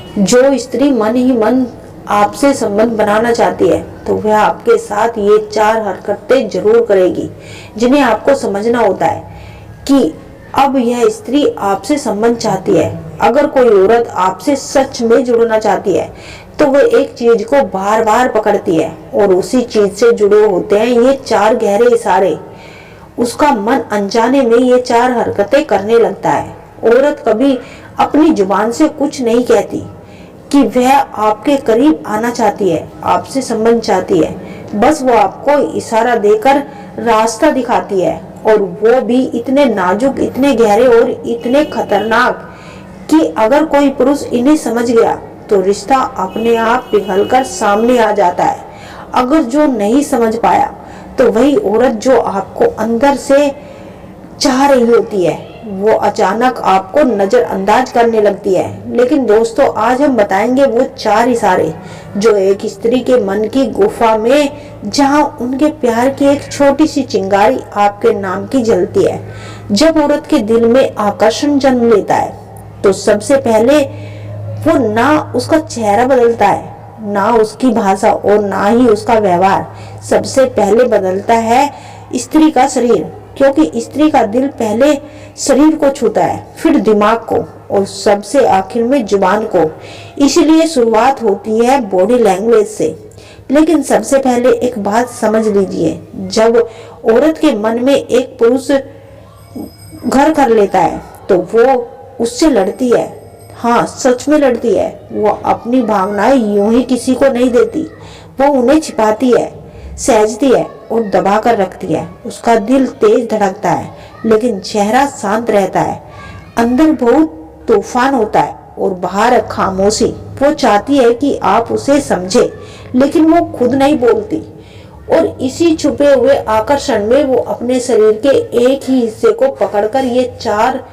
जो स्त्री मन ही मन आपसे संबंध बनाना चाहती है तो वह आपके साथ ये 4 हरकतें जरूर करेगी, जिन्हें आपको समझना होता है कि अब यह स्त्री आपसे संबंध चाहती है। अगर कोई औरत आपसे सच में जुड़ना चाहती है तो वह एक चीज को बार बार पकड़ती है और उसी चीज से जुड़े होते हैं ये 4 गहरे इशारे। उसका मन अनजाने में ये 4 हरकतें करने लगता है। औरत कभी अपनी जुबान से कुछ नहीं कहती कि वह आपके करीब आना चाहती है, आपसे संबंध चाहती है। बस वो आपको इशारा देकर रास्ता दिखाती है, और वो भी इतने नाजुक, इतने गहरे और इतने खतरनाक कि अगर कोई पुरुष इन्हें समझ गया तो रिश्ता अपने आप पिघलकर सामने आ जाता है। अगर जो नहीं समझ पाया तो वही औरत जो आपको अंदर से चाह रही होती है वो अचानक आपको नजरअंदाज करने लगती है। लेकिन दोस्तों, आज हम बताएंगे वो 4 इशारे जो एक स्त्री के मन की गुफा में, जहां उनके प्यार की एक छोटी सी चिंगारी आपके नाम की जलती है। जब औरत के दिल में आकर्षण जन्म लेता है तो सबसे पहले वो ना उसका चेहरा बदलता है, ना उसकी भाषा और ना ही उसका व्यवहार। सबसे पहले बदलता है स्त्री का शरीर, क्योंकि स्त्री का दिल पहले शरीर को छूता है, फिर दिमाग को और सबसे आखिर में जुबान को। इसलिए शुरुआत होती है बॉडी लैंग्वेज से। लेकिन सबसे पहले एक बात समझ लीजिए, जब औरत के मन में एक पुरुष घर कर लेता है तो वो उससे लड़ती है। हाँ, सच में लड़ती है। वो अपनी भावनाएं यूं ही किसी को नहीं देती, वो उन्हें छिपाती है, सहजती है और दबा कर रखती है। उसका दिल तेज धड़कता है लेकिन चेहरा शांत रहता है। अंदर बहुत तूफान होता है और बाहर खामोशी। वो चाहती है कि आप उसे समझे, लेकिन वो खुद नहीं बोलती। और इसी छुपे हुए आकर्षण में वो अपने शरीर के एक ही हिस्से को पकड़कर ये 4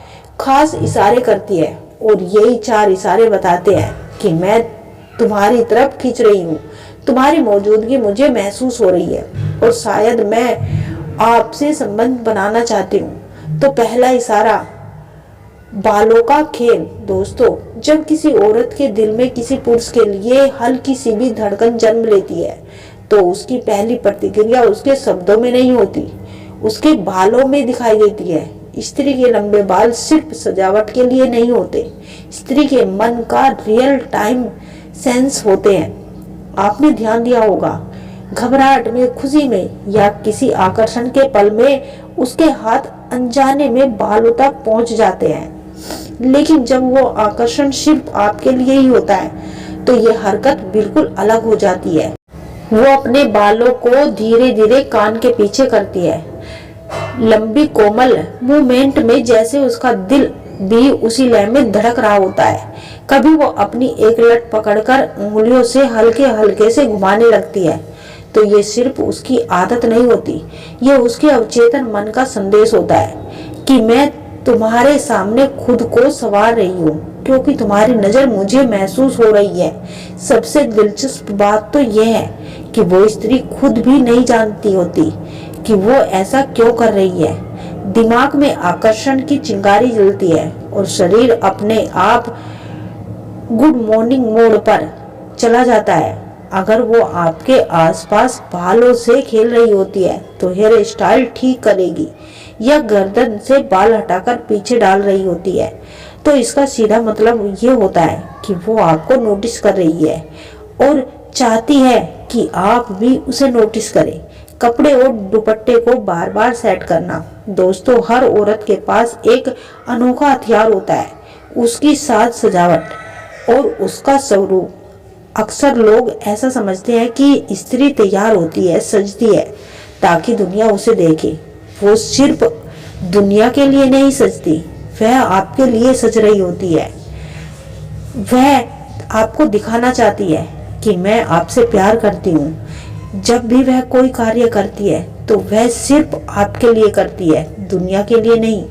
खास इशारे करती है। और यही 4 इशारे बताते हैं कि मैं तुम्हारी तरफ खींच रही हूँ, तुम्हारी मौजूदगी मुझे महसूस हो रही है और शायद मैं आपसे संबंध बनाना चाहती हूँ। तो पहला इशारा, बालों का खेल। दोस्तों, जब किसी औरत के दिल में किसी पुरुष के लिए हल्की सी भी धड़कन जन्म लेती है तो उसकी पहली प्रतिक्रिया उसके शब्दों में नहीं होती, उसके बालों में दिखाई देती है। स्त्री के लंबे बाल सिर्फ सजावट के लिए नहीं होते, स्त्री के मन का रियल टाइम सेंस होते हैं। आपने ध्यान दिया होगा, घबराहट में, खुशी में या किसी आकर्षण के पल में उसके हाथ अनजाने में बालों तक पहुंच जाते हैं। लेकिन जब वो आकर्षण सिर्फ आपके लिए ही होता है तो ये हरकत बिल्कुल अलग हो जाती है। वो अपने बालों को धीरे धीरे कान के पीछे करती है, लंबी कोमल मूवमेंट में, जैसे उसका दिल भी उसी लय में धड़क रहा होता है। कभी वो अपनी एक लट पकड़कर उंगलियों से हल्के हल्के से घुमाने लगती है तो ये सिर्फ उसकी आदत नहीं होती, ये उसके अवचेतन मन का संदेश होता है कि मैं तुम्हारे सामने खुद को संवार रही हूँ, क्योंकि तुम्हारी नजर मुझे महसूस हो रही है। सबसे दिलचस्प बात तो यह है कि वो स्त्री खुद भी नहीं जानती होती कि वो ऐसा क्यों कर रही है। दिमाग में आकर्षण की चिंगारी जलती है और शरीर अपने आप गुड मॉर्निंग मोड पर चला जाता है। अगर वो आपके आसपास बालों से खेल रही होती है तो हेयर स्टाइल ठीक करेगी, या गर्दन से बाल हटाकर पीछे डाल रही होती है तो इसका सीधा मतलब ये होता है कि वो आपको नोटिस कर रही है और चाहती है कि आप भी उसे नोटिस करें। कपड़े और दुपट्टे को बार बार सेट करना। दोस्तों, हर औरत के पास एक अनोखा हथियार होता है, उसकी साज सजावट और उसका स्वरूप। अक्सर लोग ऐसा समझते हैं कि स्त्री तैयार होती है, सजती है ताकि दुनिया उसे देखे। वो सिर्फ दुनिया के लिए नहीं सजती, वह आपके लिए सज रही होती है। वह आपको दिखाना चाहती है कि मैं आपसे प्यार करती हूँ। जब भी वह कोई कार्य करती है तो वह सिर्फ आपके लिए करती है, दुनिया के लिए नहीं।